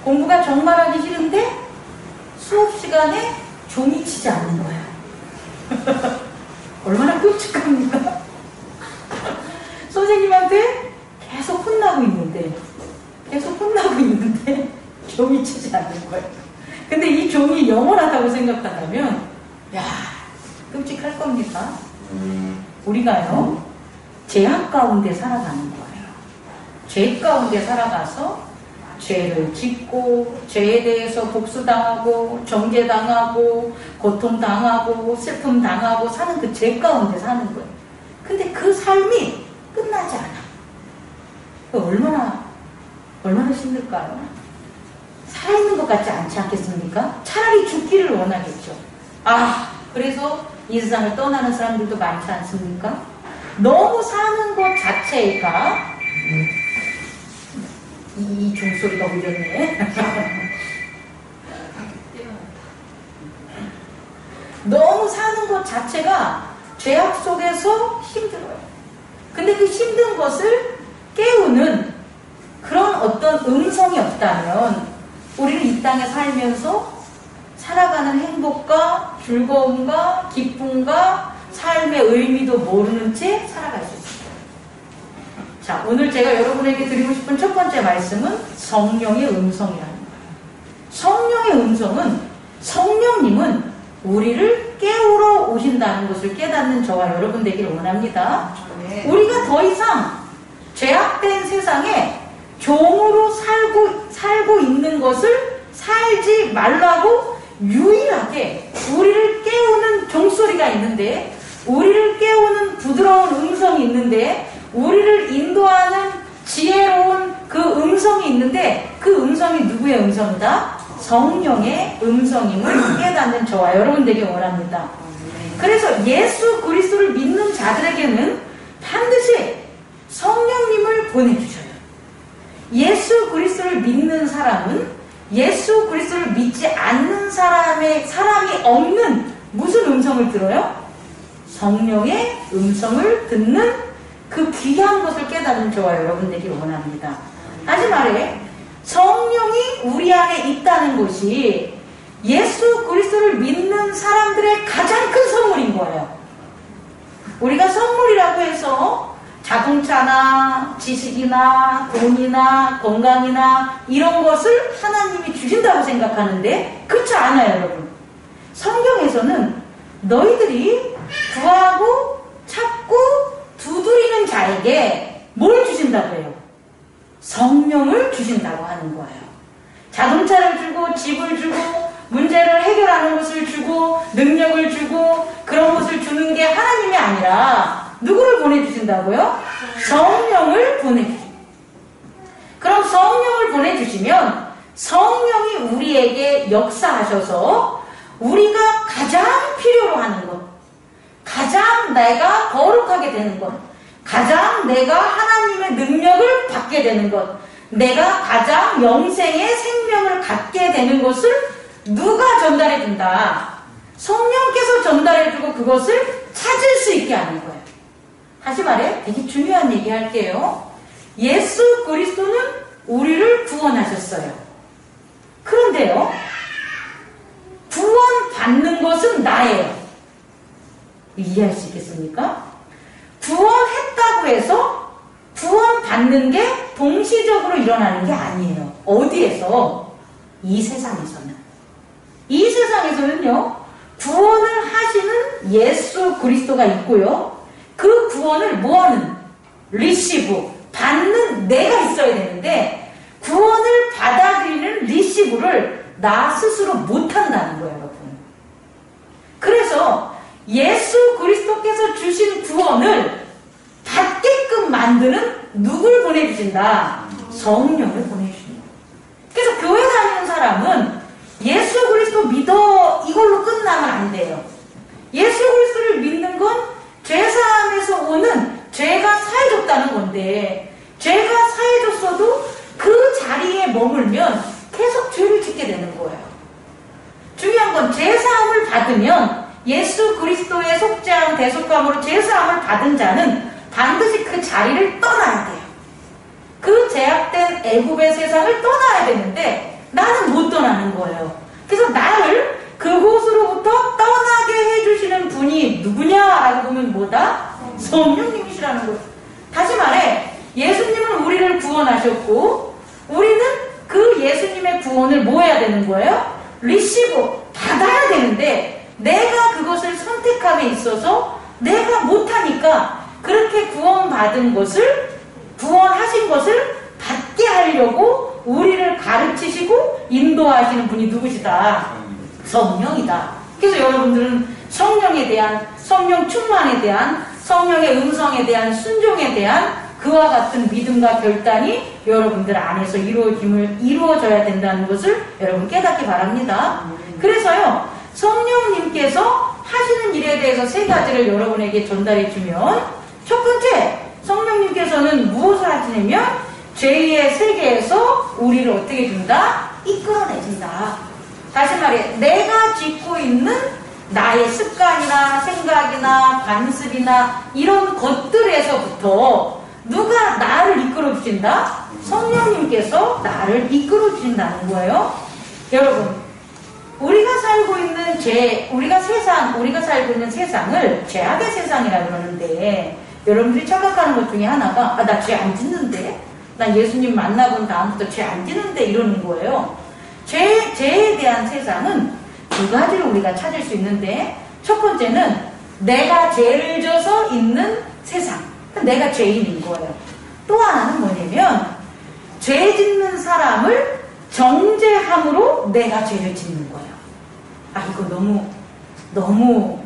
공부가 정말 하기 싫은데 수업 시간에 종이 치지 않는 거야. 얼마나 끔찍합니까? 선생님한테 계속 혼나고 있는데 종이 치지 않는 거예요. 근데 이 종이 영원하다고 생각한다면 야, 끔찍할 겁니다. 우리가요 죄악 가운데 살아가는 거예요. 죄 가운데 살아가서 죄를 짓고 죄에 대해서 복수당하고 정죄당하고 고통당하고 슬픔당하고 사는 그 죄 가운데 사는 거예요. 근데 그 삶이 끝나지 않아. 얼마나 힘들까요? 살아있는 것 같지 않지 않겠습니까? 차라리 죽기를 원하겠죠. 그래서 이 세상을 떠나는 사람들도 많지 않습니까? 너무 사는 것 자체가 이 종소리가 울렸네. 너무 사는 것 자체가 죄악 속에서 힘들어요. 근데 그 힘든 것을 깨우는 그런 어떤 음성이 없다면 우리는 이 땅에 살면서 살아가는 행복과 즐거움과 기쁨과 삶의 의미도 모르는 채 살아갈 수 있습니다. 자, 오늘 제가 여러분에게 드리고 싶은 첫 번째 말씀은 성령의 음성이라는 거예요. 성령의 음성은 성령님은 우리를 깨우러 오신다는 것을 깨닫는 저와 여러분 되기를 원합니다. 네. 우리가 더 이상 죄악된 세상에 종으로 살고 있는 것을 살지 말라고 유일하게 우리를 깨우는 종소리가 있는데, 우리를 깨우는 부드러운 음성이 있는데, 우리를 인도하는 지혜로운 그 음성이 있는데, 그 음성이 누구의 음성이다? 성령의 음성임을 깨닫는 저와 여러분 되길 원합니다. 그래서 예수 그리스도를 믿는 자들에게는 반드시 성령님을 보내주셔요. 예수 그리스도를 믿는 사람은 예수 그리스도를 믿지 않는 사람이 없는 무슨 음성을 들어요? 성령의 음성을 듣는 그 귀한 것을 깨닫는 저와 여러분 되길 원합니다. 다시 말해, 성령이 우리 안에 있다는 것이 예수 그리스도를 믿는 사람들의 가장 큰 선물인 거예요. 우리가 선물이라고 해서 자동차나 지식이나 돈이나 건강이나 이런 것을 하나님이 주신다고 생각하는데 그렇지 않아요, 여러분. 성경에서는 너희들이 구하고 찾고 두드리는 자에게 뭘 주신다고 해요? 성령을 주신다고 하는 거예요. 자동차를 주고 집을 주고 문제를 해결하는 것을 주고 능력을 주고 그런 것을 주는 게 하나님이 아니라 누구를 보내주신다고요? 성령을 보내주십니다. 그럼 성령을 보내주시면 성령이 우리에게 역사하셔서 우리가 가장 필요로 하는 것, 가장 내가 거룩하게 되는 것, 가장 내가 하나님의 능력을 받게 되는 것, 내가 가장 영생의 생명을 갖게 되는 것을 누가 전달해준다? 성령께서 전달해주고 그것을 찾을 수 있게 하는 거예요. 다시 말해, 되게 중요한 얘기 할게요. 예수 그리스도는 우리를 구원하셨어요. 그런데요, 구원받는 것은 나예요. 이해할 수 있겠습니까? 구원했다고 해서 구원받는 게 동시적으로 일어나는 게 아니에요. 어디에서? 이 세상에서는. 이 세상에서는요, 구원을 하시는 예수 그리스도가 있고요, 그 구원을 뭐하는? 리시브, 받는 내가 있어야 되는데 구원을 받아들이는 리시브를 나 스스로 못한다는 거예요, 여러분. 그래서 예수 그리스도께서 주신 구원을 받게끔 만드는 누굴 보내주신다? 성령을 보내주신다. 그래서 교회 다니는 사람은 예수 그리스도 믿어 이걸로 끝나면 안 돼요. 예수 그리스도를 믿는 건 죄사함에서 오는 죄가 사해졌다는 건데, 죄가 사해졌어도 그 자리에 머물면 계속 죄를 짓게 되는 거예요. 중요한 건 죄사함을 받으면 예수 그리스도의 속죄함 대속함으로 죄사함을 받은 자는 반드시 그 자리를 떠나야 돼요. 그 죄악된 애굽의 세상을 떠나야 되는데 나는 못 떠나는 거예요. 그래서 나를 그곳으로부터 떠나게 해주시는 분이 누구냐라고 보면 뭐다? 성령님이시라는 거예요. 다시 말해 예수님은 우리를 구원하셨고 우리는 그 예수님의 구원을 뭐 해야 되는 거예요? 리시브, 받아야 되는데 내가 그것을 선택함에 있어서 내가 못하니까 그렇게 구원받은 것을, 구원하신 것을 받게 하려고 우리를 가르치시고 인도하시는 분이 누구시다? 성령이다. 그래서 여러분들은 성령에 대한, 성령 충만에 대한, 성령의 음성에 대한 순종에 대한 그와 같은 믿음과 결단이 여러분들 안에서 이루어져야 된다는 것을 여러분 깨닫기 바랍니다. 그래서요, 성령님께서 하시는 일에 대해서 세 가지를 여러분에게 전달해 주면, 첫 번째, 성령님께서는 무엇을 하시냐면 죄의 세계에서 우리를 어떻게 준다? 이끌어내준다. 다시 말해 내가 짓고 있는 나의 습관이나 생각이나 관습이나 이런 것들에서부터 누가 나를 이끌어 주신다? 성령님께서 나를 이끌어 주신다는 거예요. 여러분, 우리가 살고 있는 우리가 살고 있는 세상을 죄악의 세상이라고 그러는데, 여러분들이 착각하는 것 중에 하나가, 나 죄 안 짓는데? 나 예수님 만나본 다음부터 죄 안 짓는데? 이러는 거예요. 죄에 대한 세상은 두 가지로 우리가 찾을 수 있는데, 첫 번째는 내가 죄를 져서 있는 세상. 내가 죄인인 거예요. 또 하나는 뭐냐면, 죄 짓는 사람을 정죄함으로 내가 죄를 짓는 거예요. 이거 너무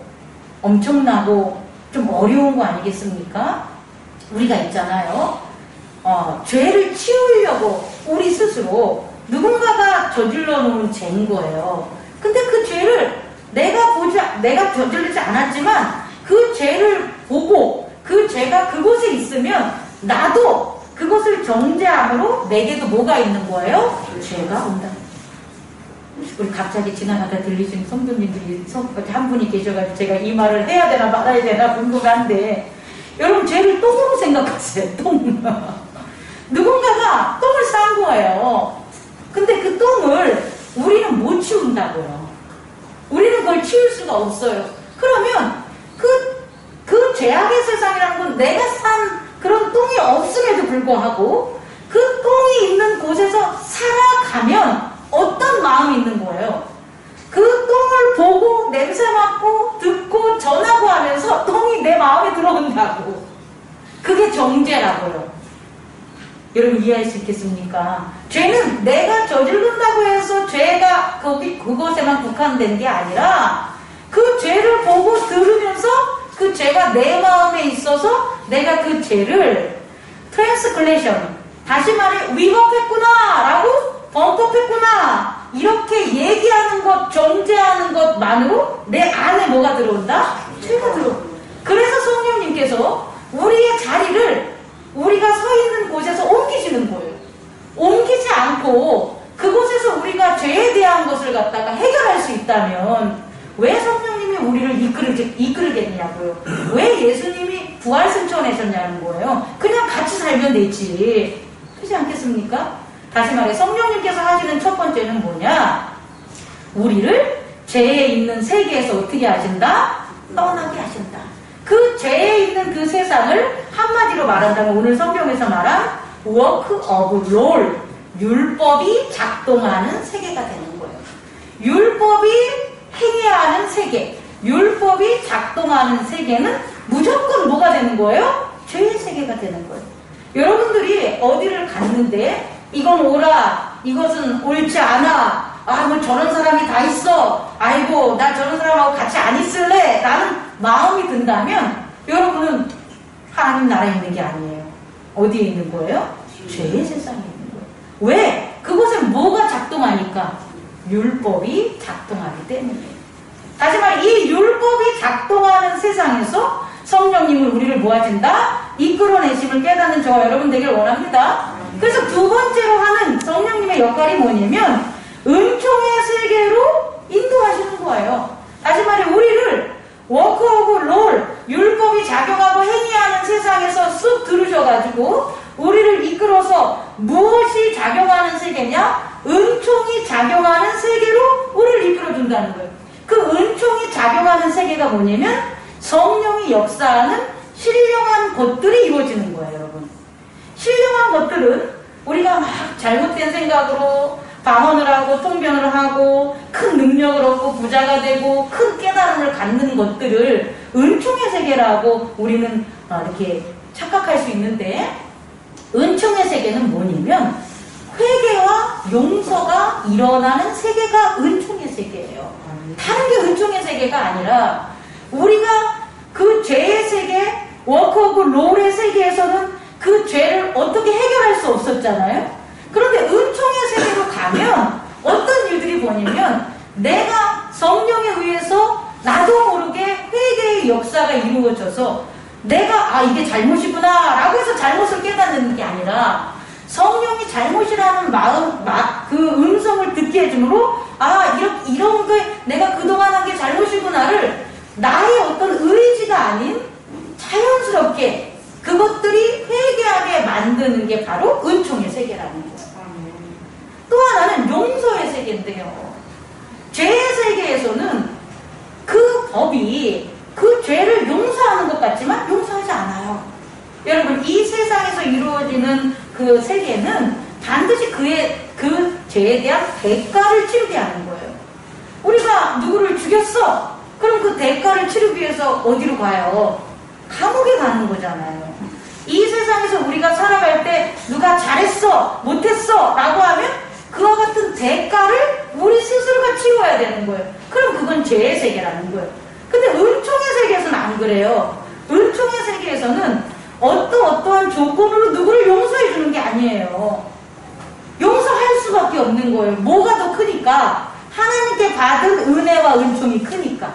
엄청나고 좀 어려운 거 아니겠습니까? 우리가 있잖아요. 죄를 치우려고 우리 스스로 누군가가 저질러 놓은 죄인 거예요. 근데 그 죄를 내가 저지르지 않았지만 그 죄를 보고 그 죄가 그곳에 있으면 나도 그것을 정죄함으로 내게도 뭐가 있는 거예요? 죄가 온다. 우리 갑자기 지나가다 들리신 성도님들이 한 분이 계셔가지고 제가 이 말을 해야 되나 말아야 되나 궁금한데, 여러분 죄를 똥으로 생각하세요. 똥. 누군가가 똥을 싼 거예요. 근데 그 똥을 우리는 못 치운다고요. 우리는 그걸 치울 수가 없어요. 그러면 그 죄악의 세상이라는 건 내가 산 그런 똥이 없음에도 불구하고 그 똥이 있는 곳에서 살아가면 어떤 마음이 있는 거예요? 그 똥을 보고 냄새 맡고 듣고 전하고 하면서 똥이 내 마음에 들어온다고. 그게 정죄라고요. 여러분 이해할 수 있겠습니까? 죄는 내가 저지른다고 해서 죄가 그것에만 국한된 게 아니라 그 죄를 보고 들으면서 그 죄가 내 마음에 있어서 내가 그 죄를 트랜스클레이션, 다시 말해 위법했구나 라고, 범법했구나 이렇게 얘기하는 것, 정죄하는 것만으로 내 안에 뭐가 들어온다? 죄가 들어온다. 그래서 성령님께서 우리의 자리를 우리가 서 있는 곳에서 옮기시는 거예요. 옮기지 않고 그곳에서 우리가 죄에 대한 것을 갖다가 해결할 수 있다면 왜 성령님이 우리를 이끌겠냐고요. 왜 예수님이 부활승천하셨냐는 거예요. 그냥 같이 살면 되지. 그렇지 않겠습니까? 다시 말해 성령님께서 하시는 첫 번째는 뭐냐? 우리를 죄에 있는 세계에서 어떻게 하신다? 떠나게 하신다. 그 죄에 있는 그 세상을 한마디로 말한다면 오늘 성경에서 말한 work of law, 율법이 작동하는 세계가 되는 거예요. 율법이 행해야 하는 세계, 율법이 작동하는 세계는 무조건 뭐가 되는 거예요? 죄의 세계가 되는 거예요. 여러분들이 어디를 갔는데 이건 옳아, 이것은 옳지 않아, 뭐 저런 사람이 다 있어, 아이고 나 저런 사람하고 같이 안 있을래 라는 마음이 든다면 여러분은 하나님 나라에 있는 게 아니에요. 어디에 있는 거예요? 죄의 세상에 있는 거예요. 왜? 그곳에 뭐가 작동하니까? 율법이 작동하기 때문이에요. 다시 말해 이 율법이 작동하는 세상에서 성령님은 우리를 모아진다? 이끌어내심을 깨닫는 저와 여러분 되길 원합니다. 그래서 두 번째로 하는 성령님의 역할이 뭐냐면 은총의 세계로 인도하시는 거예요. 다시 말해 우리를 워크 오브 롤, 율법이 작용하고 행위하는 세상에서 쑥 들으셔가지고 우리를 이끌어서 무엇이 작용하는 세계냐? 은총이 작용하는 세계로 우리를 이끌어준다는 거예요. 그 은총이 작용하는 세계가 뭐냐면 성령이 역사하는 신령한 것들이 이루어지는 거예요, 여러분. 신령한 것들은 우리가 막 잘못된 생각으로 방언을 하고 통변을 하고 큰 능력을 얻고 부자가 되고 큰 깨달음을 갖는 것들을 은총의 세계라고 우리는 이렇게 착각할 수 있는데, 은총의 세계는 뭐냐면 회개와 용서가 일어나는 세계가 은총의 세계예요. 다른 게 은총의 세계가 아니라 우리가 그 죄의 세계, 워크 오브 롤의 세계에서는 그 죄를 어떻게 해결할 수 없었잖아요. 그런데 은총의 세계로 가면 어떤 일들이 뭐냐면 내가 성령에 의해서 나도 모르게 회개의 역사가 이루어져서 내가 이게 잘못이구나 라고 해서 잘못을 깨닫는 게 아니라 성령이 잘못이라는 그 음성을 듣게 해주므로 이런 게 내가 그동안 한 게 잘못이구나를 나의 어떤 의지가 아닌 자연스럽게 그것들이 회개하게 만드는 게 바로 은총의 세계라는 거예요. 또 하나는 용서의 세계인데요. 죄의 세계에서는 그 법이 그 죄를 용서하는 것 같지만 용서하지 않아요. 여러분, 이 세상에서 이루어지는 그 세계는 반드시 그 죄에 대한 대가를 치르게 하는 거예요. 우리가 누구를 죽였어? 그럼 그 대가를 치르기 위해서 어디로 가요? 감옥에 가는 거잖아요. 이 세상에서 우리가 살아갈 때 누가 잘했어, 못했어 라고 하면 그와 같은 대가를 우리 스스로가 치러야 되는 거예요. 그럼 그건 죄의 세계라는 거예요. 근데 은총의 세계에서는 안 그래요. 은총의 세계에서는 어떠한 조건으로 누구를 용서해 주는 게 아니에요. 용서할 수밖에 없는 거예요. 뭐가 더 크니까? 하나님께 받은 은혜와 은총이 크니까.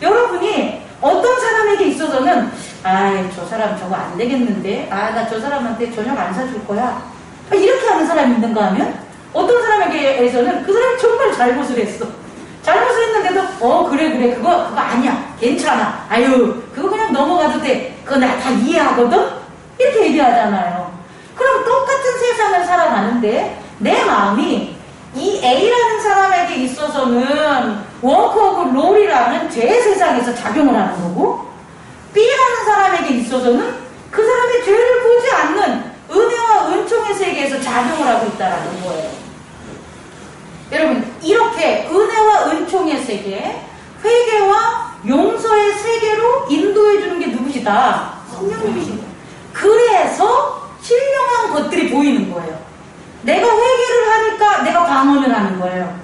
여러분이 어떤 사람에게 있어서는 저 사람 저거 안 되겠는데, 나 저 사람한테 저녁 안 사줄 거야, 이렇게 하는 사람이 있는가 하면, 어떤 사람에게서는 그 사람이 정말 잘못을 했어. 잘못을 했는데도 그래 그거 아니야, 괜찮아, 그거 그냥 넘어가도 돼, 그거 나 다 이해하거든, 이렇게 얘기하잖아요. 그럼 똑같은 세상을 살아가는데 내 마음이 이 A라는 사람에게 있어서는 워크 오브 롤이라는 죄의 세상에서 작용을 하는 거고, B라는 사람에게 있어서는 그 사람의 죄를 보지 않는 은혜와 은총의 세계에서 작용을 하고 있다는 거예요. 여러분, 이렇게 은혜와 은총의 세계, 회개와 용서의 세계로 인도해 주는 게 누구시다? 성령님이십니다. 그래서 신령한 것들이 보이는 거예요. 내가 회개를 하니까 내가 방언을 하는 거예요.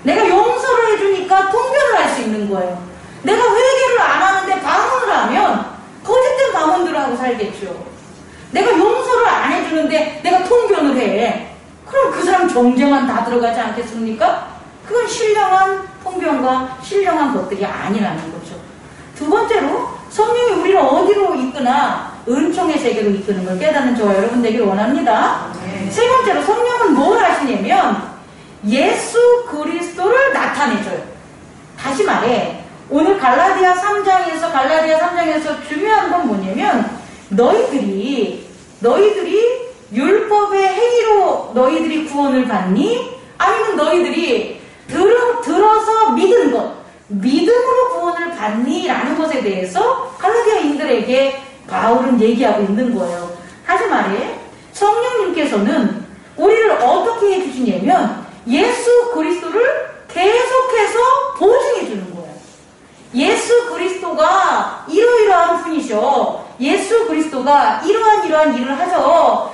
내가 용서를 해주니까 통변을 할 수 있는 거예요. 내가 회개를 안 하는데 방언을 하면 거짓된 방언들을 하고 살겠죠. 내가 용서를 안 해주는데 내가 통변을 해. 그럼 그 사람 정죄만 다 들어가지 않겠습니까? 그건 신령한 통변과 신령한 것들이 아니라는 거죠. 두 번째로, 성령이 우리를 어디로 이끄나? 은총의 세계로 이끄는 걸 깨닫는 저와 여러분 되기를 원합니다. 세 번째로, 성령은 뭘 하시냐면 예수 그리스도를 나타내줘요. 다시 말해, 오늘 갈라디아 3장에서 중요한 건 뭐냐면, 너희들이 율법의 행위로 너희들이 구원을 받니? 아니면 너희들이 들어서 믿은 것, 믿음으로 구원을 받니? 라는 것에 대해서 갈라디아인들에게 바울은 얘기하고 있는 거예요. 다시 말해, 성령님께서는 우리를 어떻게 해주시냐면 예수 그리스도를 계속해서 보증해 주는 거예요. 예수 그리스도가 이러이러한 분이셔. 예수 그리스도가 이러한 일을 하셨어.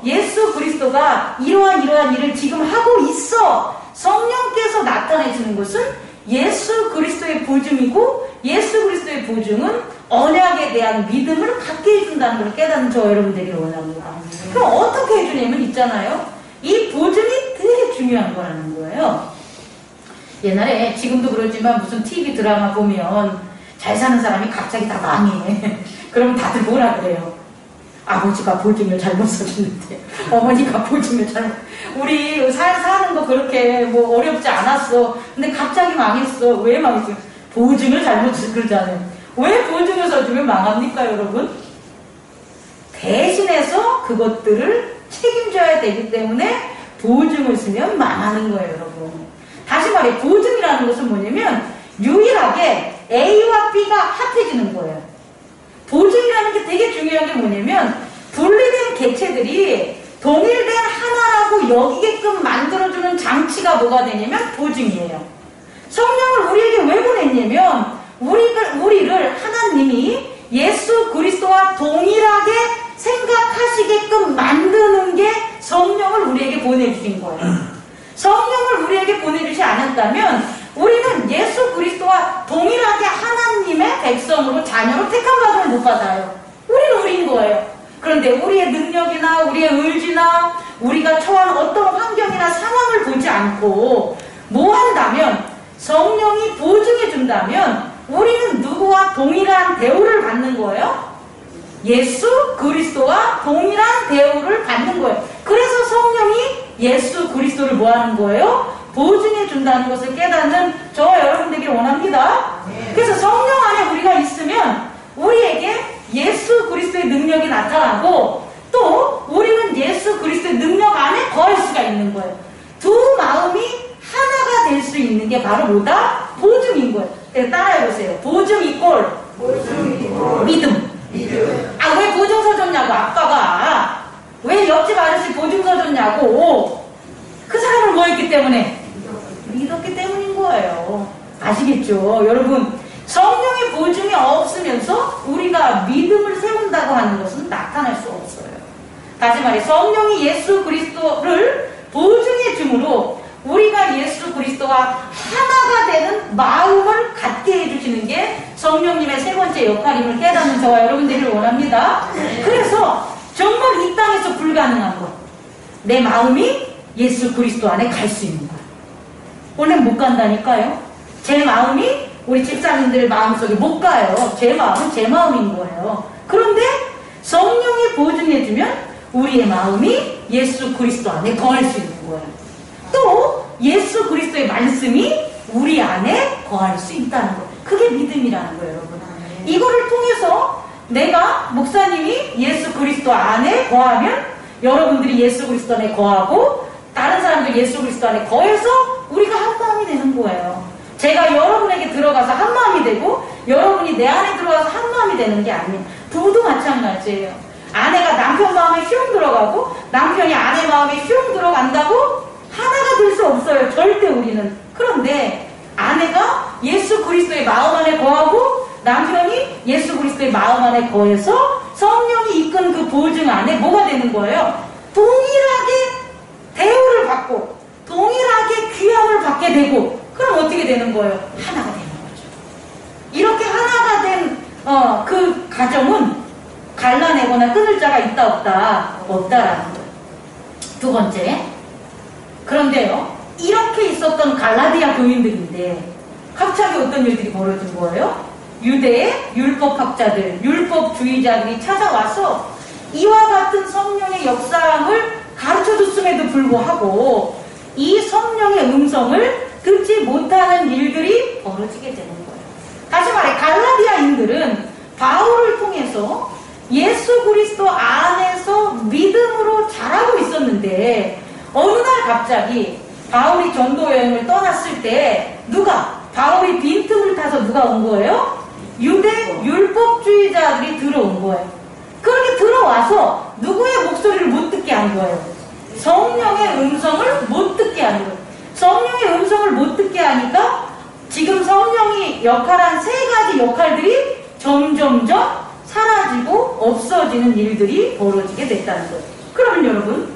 예수 그리스도가 이러한 일을 지금 하고 있어. 성령께서 나타내주는 것은 예수 그리스도의 보증이고, 예수 그리스도의 보증은 언약에 대한 믿음을 갖게 해준다는 걸 깨닫는 저 여러분 되기를 원합니다. 그럼 어떻게 해주냐면 있잖아요. 이 보증이 되게 중요한 거라는 거예요. 옛날에, 지금도 그러지만 무슨 TV 드라마 보면 잘 사는 사람이 갑자기 다 망해. 그러면 다들 뭐라 그래요? 아버지가 보증을 잘못 써주는데, 어머니가 보증을 우리 사는 거 그렇게 뭐 어렵지 않았어. 근데 갑자기 망했어. 왜 망했어요? 보증을 잘못 그러잖아요. 왜 보증을 써주면 망합니까, 여러분? 대신해서 그것들을 책임져야 되기 때문에 보증을 쓰면 망하는 거예요, 여러분. 다시 말해, 보증이라는 것은 뭐냐면 유일하게 A와 B가 합해지는 거예요. 보증이라는 게 되게 중요한 게 뭐냐면 분리된 객체들이 동일된 하나라고 여기게끔 만들어주는 장치가 뭐가 되냐면 보증이에요. 성령을 우리에게 왜 보냈냐면 우리를 하나님이 예수 그리스도와 동일하게 생각하시게끔 만드는 게 성령을 우리에게 보내주신 거예요. 성령을 우리에게 보내주지 않았다면 우리는 예수 그리스도와 동일하게 하나님의 백성으로 자녀로 택함받음을 못 받아요. 우리는 우리인 거예요. 그런데 우리의 능력이나 우리의 의지나 우리가 처한 어떤 환경이나 상황을 보지 않고 뭐 한다면 성령이 보증해 준다면 우리는 누구와 동일한 대우를 받는 거예요? 예수 그리스도와 동일한 대우를 받는 거예요. 그래서 성령이 예수 그리스도를 뭐 하는 거예요? 보증해 준다는 것을 깨닫는 저와 여러분들에게 원합니다. 그래서 성령 안에 우리가 있으면 우리에게 예수 그리스도의 능력이 나타나고 또 우리는 예수 그리스도의 능력 안에 거할 수가 있는 거예요. 두 마음이 하나가 될 수 있는 게 바로 뭐다? 보증인 거예요. 따라해보세요. 보증 이꼴 믿음. 아, 왜 보증서 줬냐고, 아빠가. 왜 옆집 아저씨 보증서 줬냐고. 그 사람을 뭐 했기 때문에? 믿었기 때문인 거예요. 아시겠죠? 여러분, 성령의 보증이 없으면서 우리가 믿음을 세운다고 하는 것은 나타날 수 없어요. 다시 말해, 성령이 예수 그리스도를 보증해 주므로 우리가 예수 그리스도와 하나가 되는 마음을 갖게 해주시는 게 성령님의 세 번째 역할임을 깨닫는 저와 여러분들을 원합니다. 그래서 정말 이 땅에서 불가능한 것, 내 마음이 예수 그리스도 안에 갈 수 있는 것, 원래 못 간다니까요. 제 마음이 우리 집사님들 마음속에 못 가요. 제 마음은 제 마음인 거예요. 그런데 성령이 보증해주면 우리의 마음이 예수 그리스도 안에 거할 수 있는 거예요. 또 예수 그리스도의 말씀이 우리 안에 거할 수 있다는 거. 그게 믿음이라는 거예요, 여러분. 이거를 통해서 내가 목사님이 예수 그리스도 안에 거하면 여러분들이 예수 그리스도 안에 거하고 다른 사람들 예수 그리스도 안에 거해서 우리가 한 마음이 되는 거예요. 제가 여러분에게 들어가서 한 마음이 되고 여러분이 내 안에 들어가서 한 마음이 되는 게 아니에요. 부부도 마찬가지예요. 아내가 남편 마음에 슝 들어가고 남편이 아내 마음에 슝 들어간다고 하나가 될 수 없어요. 절대 우리는. 그런데 아내가 예수 그리스도의 마음 안에 거하고 남편이 예수 그리스도의 마음 안에 거해서 성령이 이끈 그 보증 안에 뭐가 되는 거예요? 동일하게 대우를 받고 동일하게 귀함을 받게 되고 그럼 어떻게 되는 거예요? 하나가 되는 거죠. 이렇게 하나가 된 그 가정은 갈라내거나 끊을 자가 있다 없다? 없다라는 거예요. 두 번째, 그런데요, 이렇게 있었던 갈라디아 교인들인데 갑자기 어떤 일들이 벌어진 거예요? 유대의 율법학자들, 율법주의자들이 찾아와서 이와 같은 성령의 역사를 가르쳐줬음에도 불구하고 이 성령의 음성을 듣지 못하는 일들이 벌어지게 되는 거예요. 다시 말해, 갈라디아인들은 바울을 통해서 예수 그리스도 안에서 믿음으로 자라고 있었는데 어느 날 갑자기 바울이 전도 여행을 떠났을 때 바울이 빈틈을 타서 누가 온 거예요? 유대 율법주의자들이 들어온 거예요. 그렇게 들어와서 누구의 목소리를 못 듣게 한 거예요? 성령의 음성을 못 듣게 하는 거예요. 성령의 음성을 못 듣게 하니까 지금 성령이 역할한 세 가지 역할들이 점점점 사라지고 없어지는 일들이 벌어지게 됐다는 거예요. 그러면 여러분,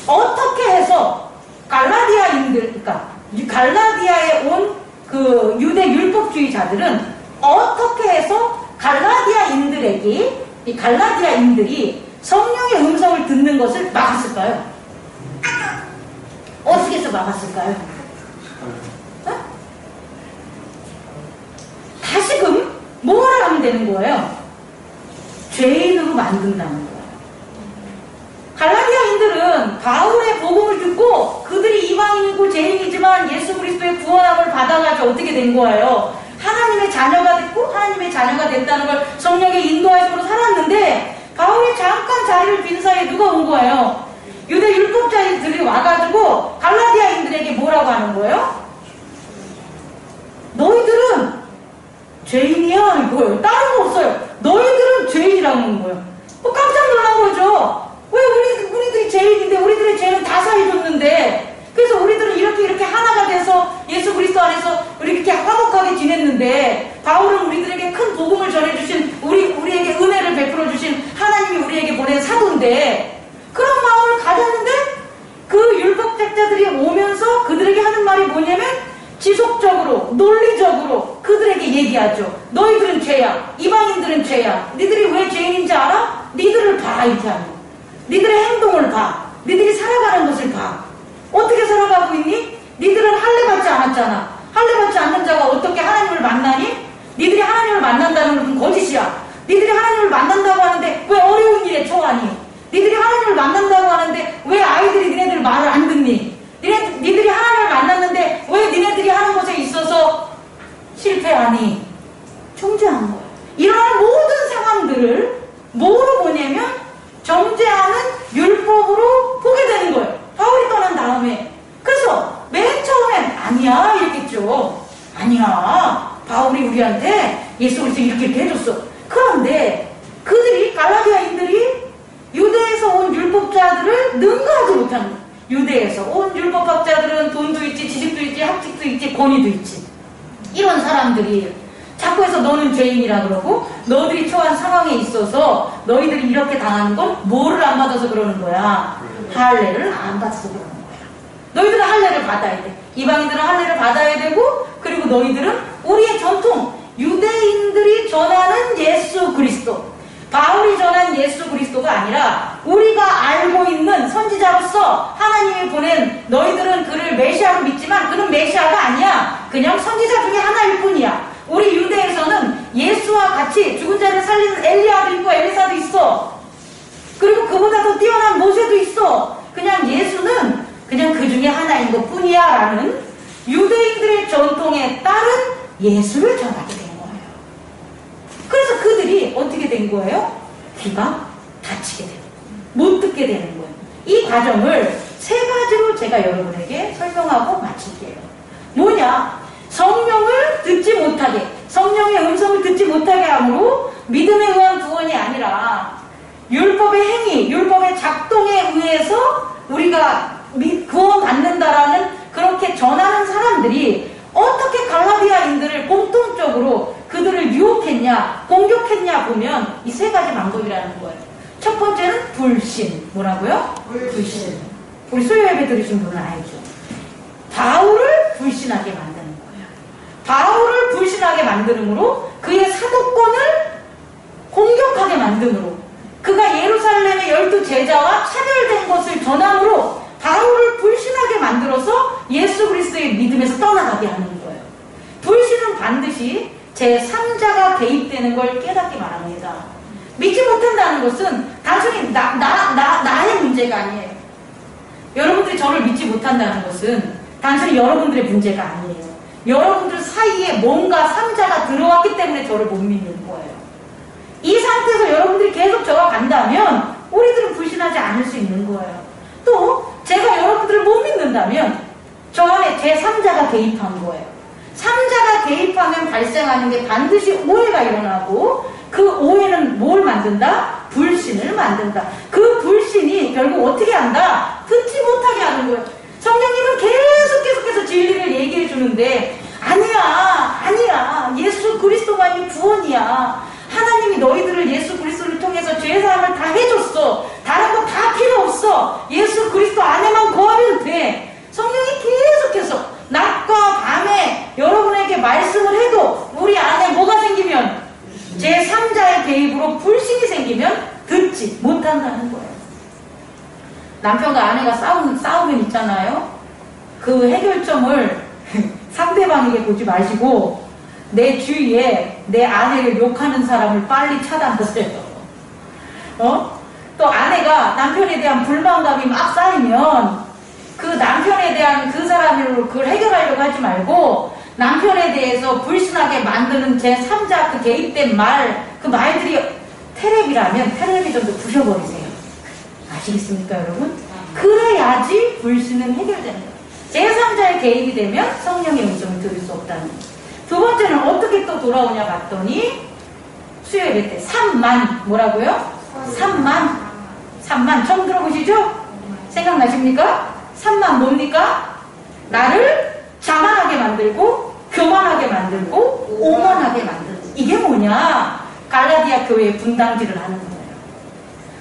어떻게 해서 그러니까 갈라디아에 온 그 유대 율법주의자들은 어떻게 해서 갈라디아인들이 성령의 음성을 듣는 것을 막았을까요? 어떻게 해서 막았을까요? 다시금 뭐를 하면 되는 거예요? 죄인으로 만든다는 거예요. 갈라디아인들은 바울의 복음을 듣고 그들이 이방인이고 죄인이지만 예수 그리스도의 구원함을 받아가지고 어떻게 된 거예요? 하나님의 자녀가 됐고 하나님의 자녀가 됐다는 걸 성령의 인도하심으로 살았는데 바울이 잠깐 자리를 빈 사이에 누가 온 거예요? 유대 율법자들이 와가지고 갈라디아인들에게 뭐라고 하는 거예요? 너희들은 죄인이야 이거예요. 다른 거 없어요. 너희들은 죄인이라고 하는 거예요. 깜짝 놀란 거죠. 왜 우리들이 죄인인데 우리들의 죄는 다 사해줬는데, 그래서 우리들은 이렇게 하나가 돼서 예수 그리스도 안에서 이렇게 화목하게 지냈는데, 바울은 우리들에게 큰 복음을 전해주신 우리에게 은혜를 베풀어 주신 하나님이 우리에게 보낸 사도인데, 그런 마음을 가졌는데 그 율법학자들이 오면서 그들에게 하는 말이 뭐냐면 지속적으로 논리적으로 그들에게 얘기하죠. 너희들은 죄야. 이방인들은 죄야. 니들이 왜 죄인인지 알아? 니들을 봐. 이렇게 하는 거. 니들의 행동을 봐. 니들이 살아가는 것을 봐. 어떻게 살아가고 있니? 니들은 할례 받지 않았잖아. 할례 받지 않는 자가 어떻게 하나님을 만나니? 니들이 하나님을 만난다는 것은 거짓이야. 니들이 하나님을 만난다고 하는데 왜 어려운 일에 처하니? 니들이 하나님을 만난다고 하는데 왜 아이들이 니네들 말을 안 듣니? 니들이 하나님을 만났는데 왜 니네들이 하는 것에 있어서 실패하니? 정죄한 거야. 이러한 모든 상황들을 뭐로 보냐면 정죄하는 율법으로 보게 되는 거예요. 바울이 떠난 다음에. 그래서 맨 처음엔 아니야 이랬겠죠. 아니야. 바울이 우리한테 예수 그리스도 이렇게 해줬어. 그런데 그들이 갈라디아인들이 유대에서 온 율법자들을 능가하지 못하는 거예요. 유대에서 온 율법학자들은 돈도 있지, 지식도 있지, 학식도 있지, 권위도 있지. 이런 사람들이 자꾸 해서 너는 죄인이라 그러고, 너희들이 처한 상황에 있어서 너희들이 이렇게 당하는 건 뭐를 안 받아서 그러는 거야? 할례를 안 받아서 그러는 거야. 너희들은 할례를 받아야 돼. 이방인들은 할례를 받아야 되고, 그리고 너희들은 우리의 전통, 유대인들이 전하는 예수 그리스도, 바울이 전한 예수 그리스도가 아니라 우리가 알고 있는 선지자로서 하나님이 보낸, 너희들은 그를 메시아로 믿지만 그는 메시아가 아니야. 그냥 선지자 중에 하나일 뿐이야. 우리 유대에서는 예수와 같이 죽은 자를 살리는 엘리야도 있고 엘리사도 있어. 그리고 그보다 더 뛰어난 모세도 있어. 그냥 예수는 그냥 그 중에 하나인 것 뿐이야 라는 유대인들의 전통에 따른 예수를 전하게 된 거예요. 그래서 그들이 어떻게 된 거예요? 귀가 닫히게 되는 거예요. 못 듣게 되는 거예요. 이 과정을 세 가지로 제가 여러분에게 설명하고 마칠게요. 뭐냐? 성령을 듣지 못하게, 성령의 음성을 듣지 못하게 함으로 믿음에 의한 구원이 아니라 율법의 행위, 율법의 작동에 의해서 우리가 구원받는다라는 그렇게 전하는 사람들이 어떻게 갈라디아인들을 공통적으로 그들을 유혹했냐, 공격했냐 보면 이 세 가지 방법이라는 거예요. 첫 번째는 불신. 뭐라고요? 불신. 우리 수요 예배 들으신 분은 알죠? 바울을 불신하게 만드는 거예요. 바울을 불신하게 만드므로 그의 사도권을 공격하게 만드므로 그가 예루살렘의 12제자와 차별된 것을 전함으로 바울을 불신하게 만들어서 예수 그리스도의 믿음에서 떠나가게 하는 거예요. 불신은 반드시 제3자가 개입되는 걸 깨닫기 바랍니다. 믿지 못한다는 것은 단순히 나의 문제가 아니에요. 여러분들이 저를 믿지 못한다는 것은 단순히 여러분들의 문제가 아니에요. 여러분들 사이에 뭔가 3자가 들어왔기 때문에 저를 못 믿는 거예요. 이 상태에서 여러분들이 계속 저와 간다면 우리들은 불신하지 않을 수 있는 거예요. 또 제가 여러분들을 못 믿는다면 저 안에 제3자가 개입한 거예요. 3자가 개입하면 발생하는 게 반드시 오해가 일어나고 그 오해는 뭘 만든다? 불신을 만든다. 그 불신이 결국 어떻게 한다? 듣지 못하게 하는 거예요. 성령님은 계속해서 진리를 얘기해 주는데 아니야 예수 그리스도만이 구원이야. 하나님이 너희들을 예수 그리스도를 통해서 죄사함을 다 해줬어. 다른 거 다 필요 없어. 예수 그리스도 안에만 거하면 돼. 성령이 계속해서 낮과 밤에 여러분에게 말씀을 해도 우리 안에 뭐가 생기면 제3자의 개입으로 불신이 생기면 듣지 못한다는 거예요. 남편과 아내가 싸우면 있잖아요. 그 해결점을 상대방에게 보지 마시고 내 주위에 내 아내를 욕하는 사람을 빨리 차단하세요. 또 아내가 남편에 대한 불만감이 막 쌓이면 그 남편에 대한 그 사람으로 그걸 해결하려고 하지 말고 남편에 대해서 불신하게 만드는 제3자 그 개입된 말, 그 말들이 테레비라면 텔레비전도 부셔버리세요. 아시겠습니까, 여러분? 그래야지 불신은 해결되는 거예요. 제3자의 개입이 되면 성령의 음성을 들을 수 없다는 거예요. 두 번째는 어떻게 또 돌아오냐 봤더니 수요 예배 때 3만 뭐라고요? 3만 처음 들어보시죠? 생각나십니까? 3만 뭡니까? 나를 자만하게 만들고 교만하게 만들고 오만하게 만들고 이게 뭐냐? 갈라디아 교회의 분당질을 하는 거예요.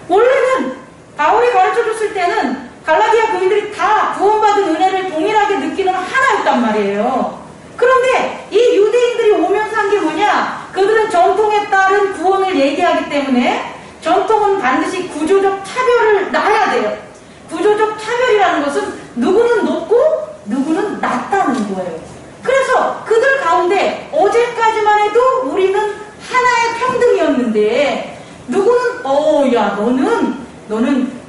원래는 바울이 가르쳐줬을 때는 갈라디아 교인들이 다 구원받은 은혜를 동일하게 느끼는 하나였단 말이에요. 그런데 이 유대인들이 오면서 한 게 뭐냐? 그들은 전통에 따른 구원을 얘기하기 때문에 전통은 반드시 구조적 차별을 놔야 돼요. 구조적 차별이라는 것은 누구는 높고 누구는 낮다는 거예요. 그래서 그들 가운데 어제까지만 해도 우리는 하나의 평등이었는데 누구는 야 너는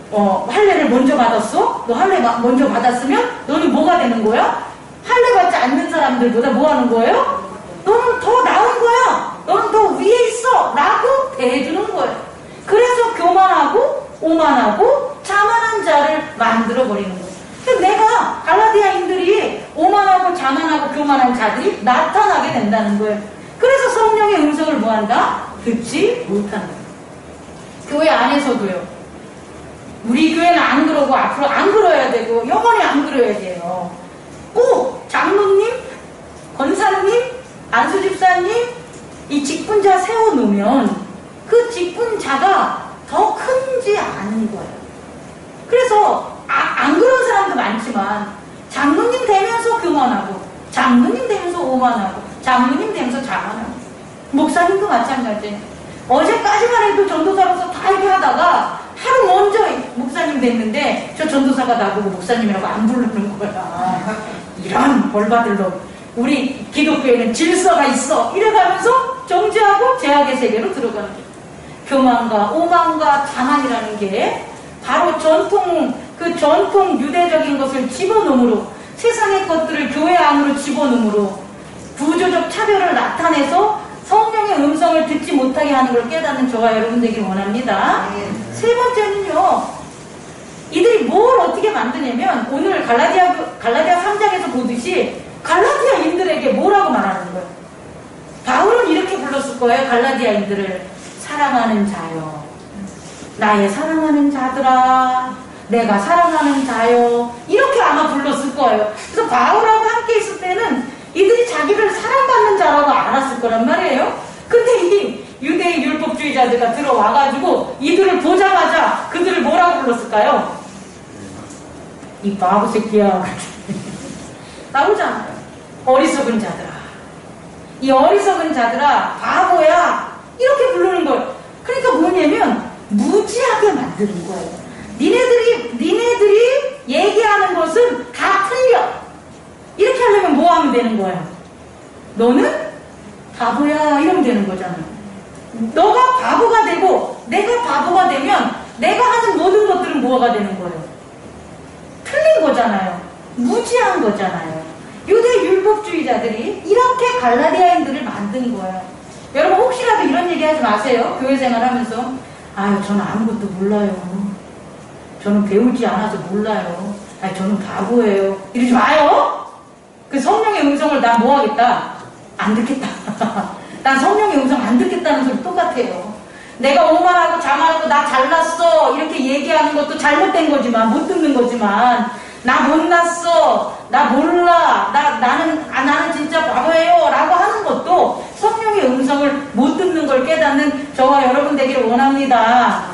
할례를 먼저 받았어? 너 할례 먼저 받았으면 너는 뭐가 되는 거야? 할례 받지 않는 사람들보다 뭐 하는 거예요? 너는 더 나은 거야. 너는 더 위에 있어. 라고 대해주는 거예요. 그래서 교만하고 오만하고 자만한 자를 만들어버리는 거예요. 그래서 내가 갈라디아인들이 오만하고 자만하고 교만한 자들이 나타나게 된다는 거예요. 그래서 성령의 음성을 뭐한다? 듣지 못한다. 교회 안에서도요. 우리 교회는 안 그러고 앞으로 안 그러야 되고 영원히 안 그러야 돼요. 꼭 장로님, 권사님, 안수집사님 이 직분자 세워놓으면 그 직분자가 더 큰지 아는 거예요. 그래서 안 그런 사람도 많지만 장로님 되면서 교만하고 장로님 되면서 오만하고 장로님 되면서 자만하고 목사님도 마찬가지예요. 어제까지만 해도 전도사로서 다 이렇게 하다가 하루 먼저 목사님 됐는데 저 전도사가 나보고 목사님이라고 안 부르는 거야. 이런 벌받을 놈. 우리 기독교에는 질서가 있어. 이래가면서 정죄하고 죄악의 세계로 들어가는 거예요. 교만과 오만과 자만이라는 게 바로 전통 유대적인 것을 집어넣음으로 세상의 것들을 교회 안으로 집어넣음으로 구조적 차별을 나타내서 성령의 음성을 듣지 못하게 하는 걸 깨닫는 저와 여러분 되길 원합니다. 세 번째는요. 이들이 뭘 어떻게 만드냐면 오늘 갈라디아 3장에서 보듯이 갈라디아인들에게 뭐라고 말하는 거예요? 바울은 이렇게 불렀을 거예요. 갈라디아인들을 사랑하는 자요. 나의 사랑하는 자들아. 내가 사랑하는 자요. 이렇게 아마 불렀을 거예요. 그래서 바울하고 함께 있을 때는 이들이 자기를 사랑받는 자라고 알았을 거란 말이에요. 근데 이 유대인 율법주의자들과 들어와가지고 이들을 보자마자 그들을 뭐라고 불렀을까요? 이 바보 새끼야. 나오잖아요. 어리석은 자들아. 이 어리석은 자들아, 바보야. 이렇게 부르는 거예요. 그러니까 뭐냐면 무지하게 만드는 거예요. 니네들이 얘기하는 것은 다 틀려. 이렇게 하려면 뭐 하면 되는 거야? 너는 바보야. 이러면 되는 거잖아요. 너가 바보가 되고 내가 바보가 되면 내가 하는 모든 것들은 뭐가 되는 거예요? 틀린 거잖아요. 무지한 거잖아요. 유대 율법주의자들이 이렇게 갈라디아인들을 만든 거예요. 여러분 혹시라도 이런 얘기 하지 마세요. 교회 생활하면서 아유 저는 아무것도 몰라요. 저는 배우지 않아서 몰라요. 아유 저는 바보예요. 이러지 마요. 그 성령의 음성을 난 뭐 하겠다? 안 듣겠다. 난 성령의 음성 안 듣겠다는 소리 똑같아요. 내가 오만하고 자만하고 나 잘났어 이렇게 얘기하는 것도 잘못된 거지만 못 듣는 거지만 나 못났어 나 몰라 나는 진짜 바보예요 라고 하는 것도 성령의 음성을 못 듣는 걸 깨닫는 저와 여러분 되기를 원합니다.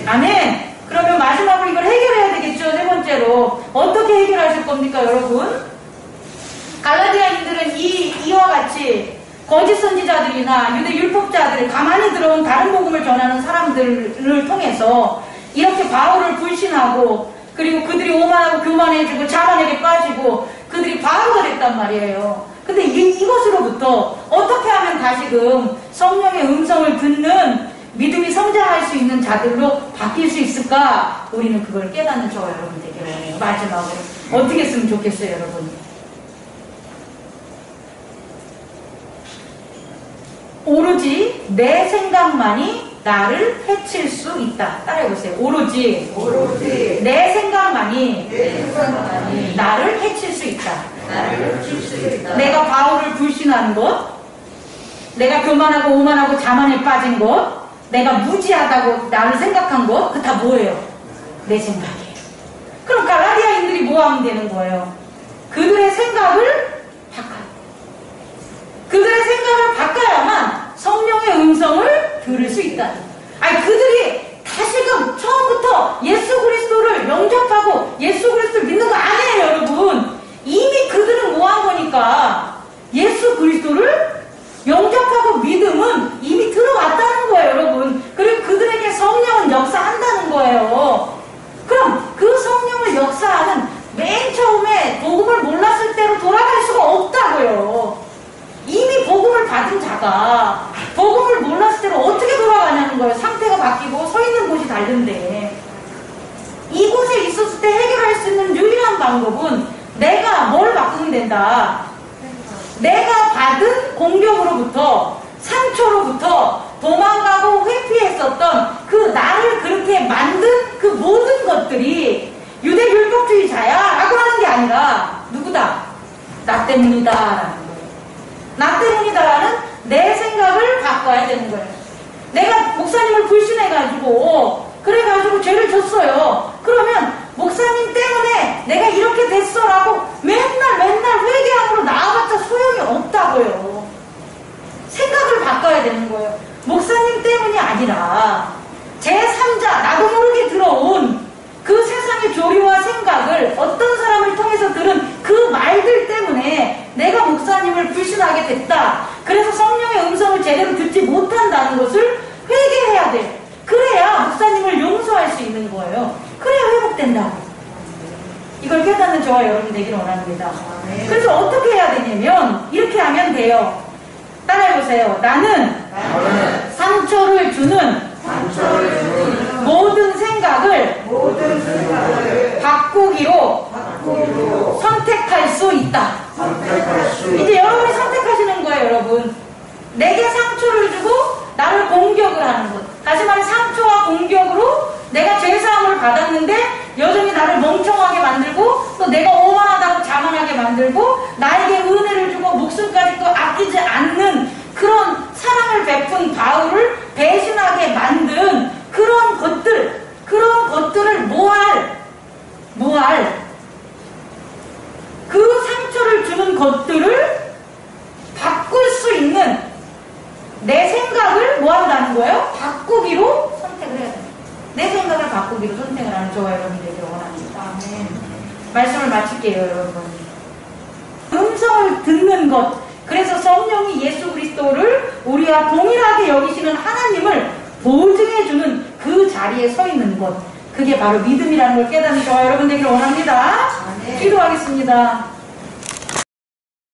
아멘. 그러면 마지막으로 이걸 해결해야 되겠죠. 세 번째로 어떻게 해결하실 겁니까 여러분? 갈라디아인들은 이와 같이 거짓 선지자들이나 유대 율법자들을 가만히 들어온 다른 복음을 전하는 사람들을 통해서 이렇게 바울을 불신하고 그리고 그들이 오만하고 교만해지고 자만에게 빠지고 그들이 바보가 됐단 말이에요. 근데 이것으로부터 어떻게 하면 다시금 성령의 음성을 듣는 믿음이 성장할 수 있는 자들로 바뀔 수 있을까? 우리는 그걸 깨닫는 저와 여러분 되기를 원해요. 마지막으로 어떻게 했으면 좋겠어요 여러분? 오로지 내 생각만이 나를 해칠 수 있다. 따라해보세요. 오로지 내 내 생각만이 생각만이 나를 해칠 수 있다. 나를 해칠 수 있다. 내가 바울을 불신하는 것, 내가 교만하고 오만하고 자만에 빠진 것, 내가 무지하다고 나를 생각한 것, 그거 다 뭐예요? 내 생각이에요. 그럼 갈라디아인들이 뭐 하면 되는 거예요? 그들의 생각을 바꿔요. 그들의 생각을 바꿔야만 성령의 음성을 들을 수 있다. 아니, 그들이 다시금 처음부터 예수 그리스도를 영접하고 예수 그리스도를 믿는 거 아니에요, 여러분. 이미 그들은 뭐 한 거니까 예수 그리스도를 영접하고 믿음은 이미 들어왔다는 거예요, 여러분. 그리고 그들에게 성령은 역사한다는 거예요. 그럼 그 성령을 역사하는 맨 처음에 복음을 몰랐을 때로 돌아갈 수가 없다고요. 이미 복음을 받은 자가 복음을 몰랐을 때로 어떻게 돌아가냐는 거예요. 상태가 바뀌고 서 있는 곳이 다른데. 이곳에 있었을 때 해결할 수 있는 유일한 방법은 내가 뭘 바꾸면 된다. 내가 받은 공격으로부터, 상처로부터 도망가고 회피했었던 그 나를 그렇게 만든 그 모든 것들이 유대 율법주의자야 라고 하는 게 아니라 누구다? 나 때문이다 라는 거예요. 나 때문이다라는 내 생각을 바꿔야 되는 거예요. 내가 목사님을 불신해가지고 그래가지고 죄를 졌어요. 그러면 목사님 때문에 내가 이렇게 됐어 라고 맨날 회개함으로 나아봤자 소용이 없다고요. 생각을 바꿔야 되는 거예요. 목사님 때문이 아니라 제3자, 나도 모르게 들어온 그 세상의 조류와 생각을 어떤 사람을 통해서 들은 그 말들 때문에 내가 목사님을 불신하게 됐다. 그래서 성령의 음성을 제대로 듣지 못한다는 것을 회개해야 돼. 그래야 목사님을 용서할 수 있는 거예요. 그래야 회복된다고. 이걸 깨닫는 저와 여러분 되기를 원합니다. 그래서 어떻게 해야 되냐면 이렇게 하면 돼요. 따라해보세요. 나는 상처를 주는 모든 생각을 바꾸기로 선택할 수 있다. 이제 여러분이 선택하시는 거예요, 여러분. 내게 상처를 주고 나를 공격을 하는 것. 다시 말해 상처와 공격으로 내가 죄사함을 받았는데 여전히 나를 멍청하게 만들고 또 내가 오만하다고 자만하게 만들고 나에게 은혜를 주고 목숨까지 또 아끼지 않는 그런 사랑을 베푼 바울을 배신하게 만든 그런 것들을 모할 그 상처를 주는 것들을 바꿀 수 있는 내 생각을 뭐 한다는 거예요? 바꾸기로 선택을 해야 돼요. 내 생각을 바꾸기로 선택을 하는 저와 여러분이 되기를 원합니다. 아멘. 말씀을 마칠게요, 여러분. 음성을 듣는 것. 그래서 성령이 예수 그리스도를 우리와 동일하게 여기시는 하나님을 보증해주는 그 자리에 서 있는 것. 그게 바로 믿음이라는 걸 깨닫는 저와 여러분 되기를 원합니다. 기도하겠습니다.